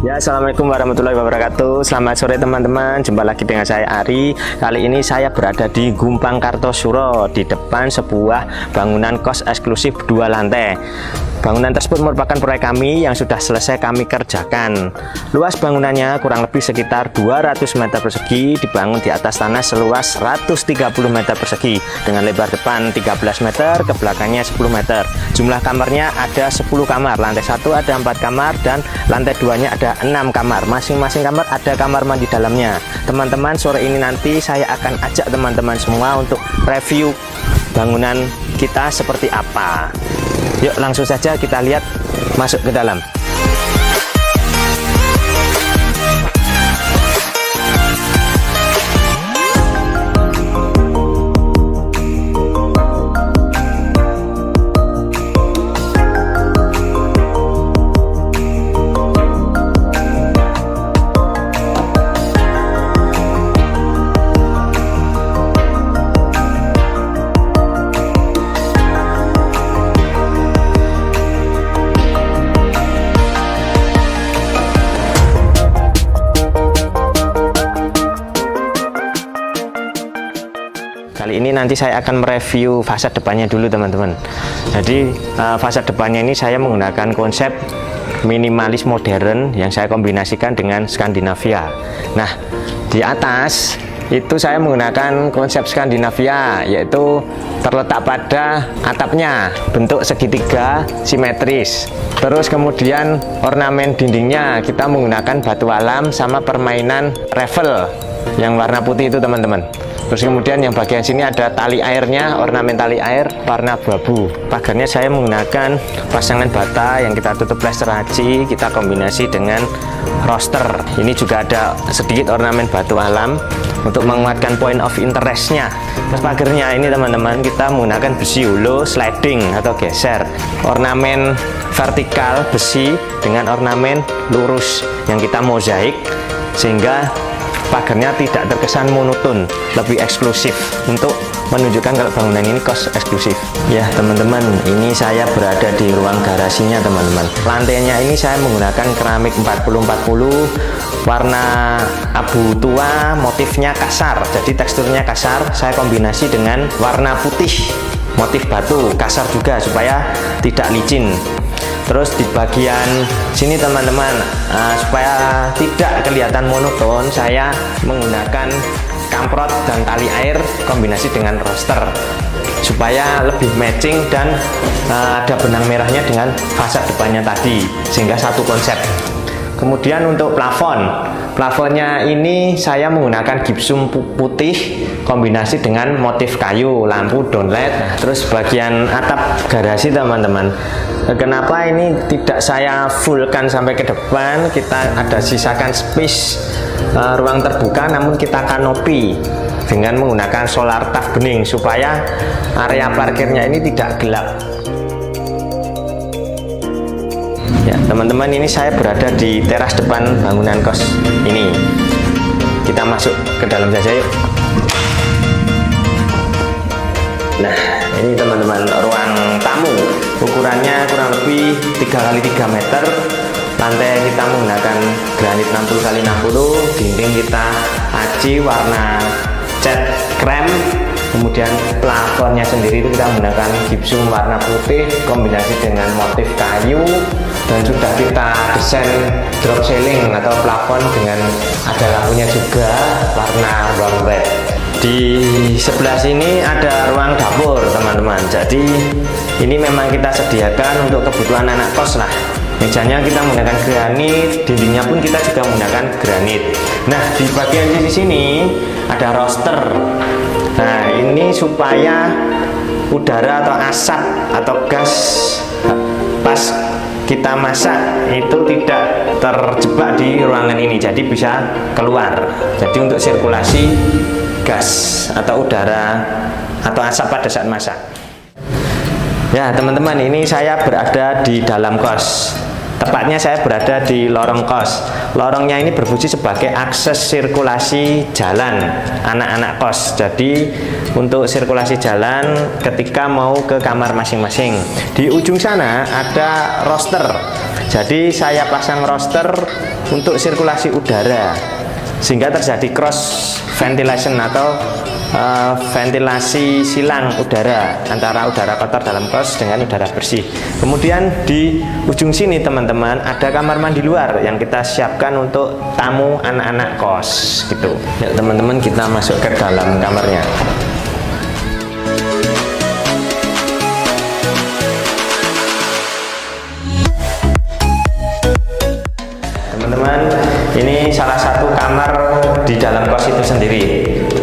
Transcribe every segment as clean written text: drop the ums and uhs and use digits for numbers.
Ya, assalamualaikum warahmatullahi wabarakatuh. Selamat sore teman-teman. Jumpa lagi dengan saya Ari. Kali ini saya berada di Gumpang Kartosuro, di depan sebuah bangunan kos eksklusif 2 lantai. Bangunan tersebut merupakan proyek kami yang sudah selesai kami kerjakan. Luas bangunannya kurang lebih sekitar 200 meter persegi, dibangun di atas tanah seluas 130 meter persegi dengan lebar depan 13 meter, ke belakangnya 10 meter. Jumlah kamarnya ada 10 kamar, lantai 1 ada 4 kamar dan lantai 2-nya ada 6 kamar. Masing-masing kamar ada kamar mandi dalamnya. Teman-teman, sore ini nanti saya akan ajak teman-teman semua untuk review bangunan kita seperti apa. Yuk langsung saja kita lihat masuk ke dalam. Kali ini nanti saya akan mereview fasad depannya dulu teman-teman. Jadi fasad depannya ini saya menggunakan konsep minimalis modern yang saya kombinasikan dengan Skandinavia. Nah, di atas itu saya menggunakan konsep Skandinavia, yaitu terletak pada atapnya bentuk segitiga simetris. Terus kemudian ornamen dindingnya kita menggunakan batu alam sama permainan raffle yang warna putih itu teman-teman. Terus kemudian yang bagian sini ada tali airnya, ornamen tali air warna abu-abu. Pagarnya saya menggunakan pasangan bata yang kita tutup plester haji, kita kombinasi dengan roster. Ini juga ada sedikit ornamen batu alam untuk menguatkan point of interestnya. Terus pagarnya ini teman-teman, kita menggunakan besi holo sliding atau geser. Ornamen vertikal besi dengan ornamen lurus yang kita mozaik sehingga pagarnya tidak terkesan monoton, lebih eksklusif untuk menunjukkan kalau bangunan ini kos eksklusif. Ya teman-teman, ini saya berada di ruang garasinya teman-teman. Lantainya ini saya menggunakan keramik 40-40 warna abu tua, motifnya kasar, jadi teksturnya kasar. Saya kombinasi dengan warna putih, motif batu kasar juga supaya tidak licin. Terus di bagian sini teman-teman, supaya tidak kelihatan monoton, saya menggunakan kamprot dan tali air kombinasi dengan roster supaya lebih matching dan ada benang merahnya dengan fasad depannya tadi sehingga satu konsep. Kemudian untuk plafonnya ini saya menggunakan gipsum putih kombinasi dengan motif kayu, lampu downlight. Terus bagian atap garasi teman-teman, kenapa ini tidak saya fullkan sampai ke depan, kita ada sisakan space ruang terbuka namun kita kanopi dengan menggunakan solar taf bening supaya area parkirnya ini tidak gelap. Ya teman-teman, ini saya berada di teras depan bangunan kos ini. Kita masuk ke dalam saja yuk. Nah ini teman-teman, ruang tamu, ukurannya kurang lebih 3x3 meter. Lantai kita menggunakan granit 60x60, dinding kita aci warna cat krem. Kemudian plafonnya sendiri itu kita menggunakan gipsum warna putih kombinasi dengan motif kayu, dan sudah kita desain drop ceiling atau plafon dengan ada lampunya juga warna warm red. Di sebelah sini ada ruang dapur teman-teman, jadi ini memang kita sediakan untuk kebutuhan anak kos lah. Mejanya kita menggunakan granit, dindingnya pun kita juga menggunakan granit. Nah di bagian sisi sini ada roster. Nah ini supaya udara atau asap atau gas pas kita masak itu tidak terjebak di ruangan ini, jadi bisa keluar. Jadi untuk sirkulasi gas atau udara atau asap pada saat masak. Ya teman-teman, ini saya berada di dalam kos. Tepatnya saya berada di lorong kos. Lorongnya ini berfungsi sebagai akses sirkulasi jalan anak-anak kos. Jadi untuk sirkulasi jalan ketika mau ke kamar masing-masing. Di ujung sana ada roster. Jadi saya pasang roster untuk sirkulasi udara, sehingga terjadi cross ventilation atau ventilasi silang udara antara udara kotor dalam kos dengan udara bersih. Kemudian di ujung sini teman-teman ada kamar mandi luar yang kita siapkan untuk tamu anak-anak kos gitu. Ya teman-teman, kita masuk ke dalam kamarnya. Teman-teman, ini salah satu kamar di dalam kos itu sendiri.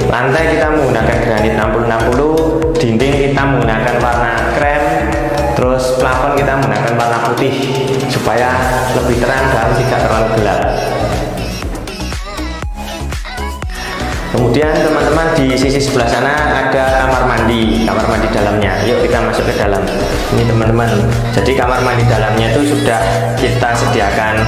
Lantai kita menggunakan granit 60-60, dinding kita menggunakan warna krem, terus plafon kita menggunakan warna putih supaya lebih terang dan tidak terlalu gelap. Kemudian teman-teman, di sisi sebelah sana ada kamar mandi dalamnya. Yuk kita masuk ke dalam. Ini teman-teman, jadi kamar mandi dalamnya itu sudah kita sediakan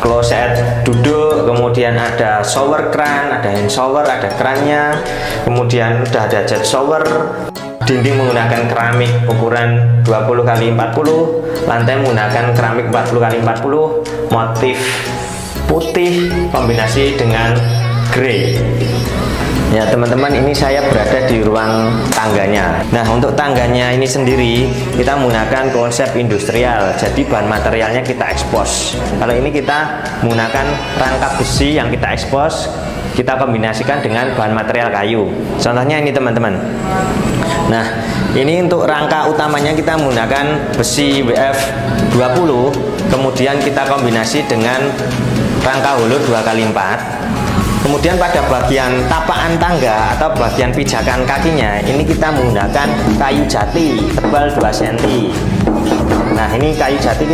kloset duduk, kemudian ada shower kran, ada hand shower, ada krannya, kemudian sudah ada jet shower. Dinding menggunakan keramik ukuran 20x40, lantai menggunakan keramik 40x40, motif putih kombinasi dengan grey. Ya teman-teman, ini saya berada di ruang tangganya. Nah, untuk tangganya ini sendiri kita menggunakan konsep industrial, jadi bahan materialnya kita ekspos. Kalau ini kita menggunakan rangka besi yang kita ekspos, kita kombinasikan dengan bahan material kayu. Contohnya ini teman-teman. Nah, ini untuk rangka utamanya kita menggunakan besi WF 20, kemudian kita kombinasi dengan rangka hollow 2x4. Kemudian pada bagian tapakan tangga atau bagian pijakan kakinya, ini kita menggunakan kayu jati tebal 2 cm. Nah, ini kayu jati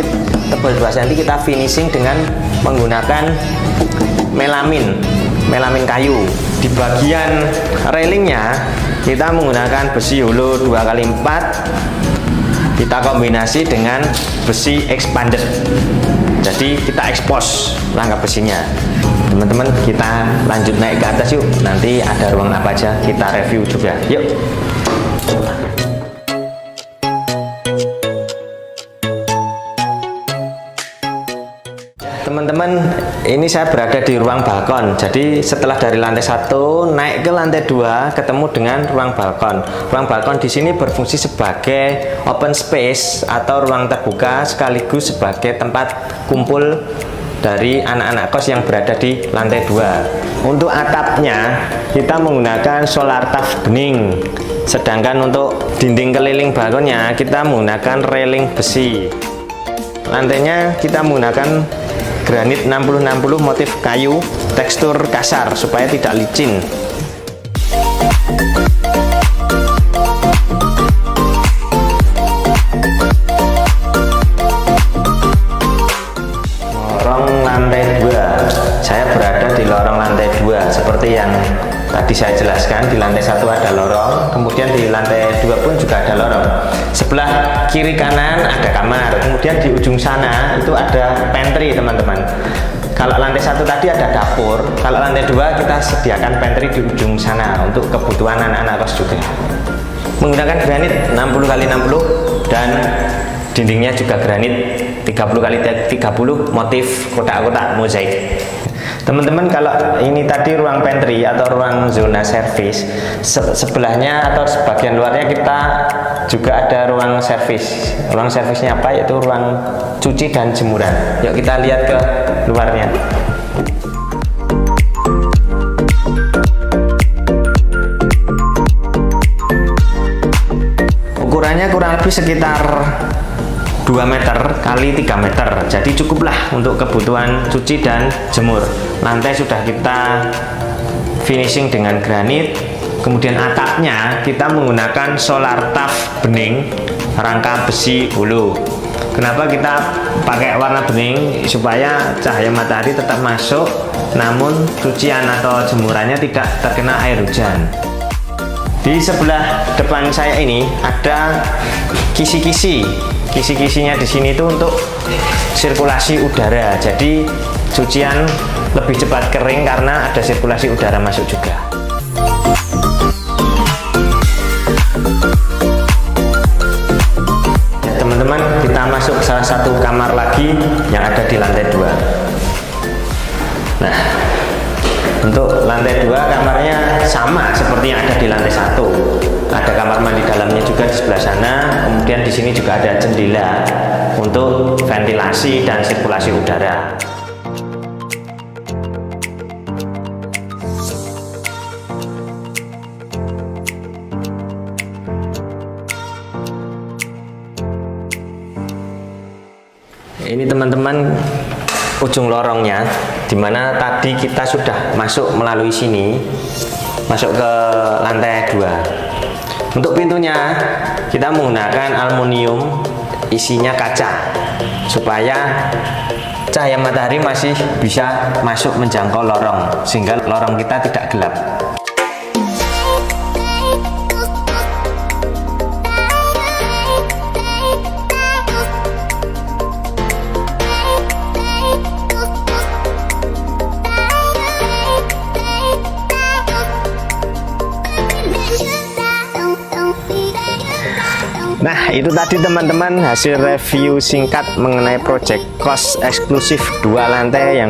tebal 2 cm kita finishing dengan menggunakan melamin kayu. Di bagian railingnya kita menggunakan besi hollow 2x4, kita kombinasi dengan besi expanded, jadi kita ekspos rangka besinya. Teman-teman, kita lanjut naik ke atas yuk, nanti ada ruang apa aja kita review juga. Yuk. Teman-teman, ini saya berada di ruang balkon. Jadi setelah dari lantai 1 naik ke lantai 2 ketemu dengan ruang balkon. Ruang balkon di sini berfungsi sebagai open space atau ruang terbuka sekaligus sebagai tempat kumpul dari anak-anak kos yang berada di lantai 2. Untuk atapnya kita menggunakan solar taf bening, sedangkan untuk dinding keliling balkonnya kita menggunakan railing besi. Lantainya kita menggunakan granit 60-60 motif kayu tekstur kasar supaya tidak licin. Saya berada di lorong lantai 2 seperti yang tadi saya jelaskan. Di lantai 1 ada lorong, kemudian di lantai 2 pun juga ada lorong. Sebelah kiri kanan ada kamar, kemudian di ujung sana itu ada pantry teman-teman. Kalau lantai 1 tadi ada dapur, kalau lantai 2 kita sediakan pantry di ujung sana untuk kebutuhan anak-anak kos juga. Menggunakan granit 60x60 dan dindingnya juga granit 30x30 motif kotak-kotak mozaik. Teman-teman, kalau ini tadi ruang pantry atau ruang zona servis, sebelahnya atau sebagian luarnya kita juga ada ruang servis. Ruang servisnya apa? Yaitu ruang cuci dan jemuran. Yuk kita lihat ke luarnya. Ukurannya kurang lebih sekitar 2 meter kali 3 meter, jadi cukuplah untuk kebutuhan cuci dan jemur. Lantai sudah kita finishing dengan granit, kemudian atapnya kita menggunakan solar taf bening rangka besi hollow. Kenapa kita pakai warna bening? Supaya cahaya matahari tetap masuk, namun cucian atau jemurannya tidak terkena air hujan. Di sebelah depan saya ini ada kisi-kisi. Kisi-kisinya di sini itu untuk sirkulasi udara. Jadi cucian lebih cepat kering karena ada sirkulasi udara masuk juga. Teman-teman, kita masuk salah satu kamar lagi yang ada di lantai 2. Nah, untuk lantai 2 kamarnya sama seperti yang ada di lantai 1. Ada kamar mandi dalamnya juga di sebelah sana. Kemudian di sini juga ada jendela untuk ventilasi dan sirkulasi udara. Ini teman-teman ujung lorongnya, dimana tadi kita sudah masuk melalui sini, masuk ke lantai 2. Untuk pintunya kita menggunakan aluminium, isinya kaca, supaya cahaya matahari masih bisa masuk menjangkau lorong, sehingga lorong kita tidak gelap. Nah, itu tadi teman-teman hasil review singkat mengenai project kos eksklusif 2 lantai yang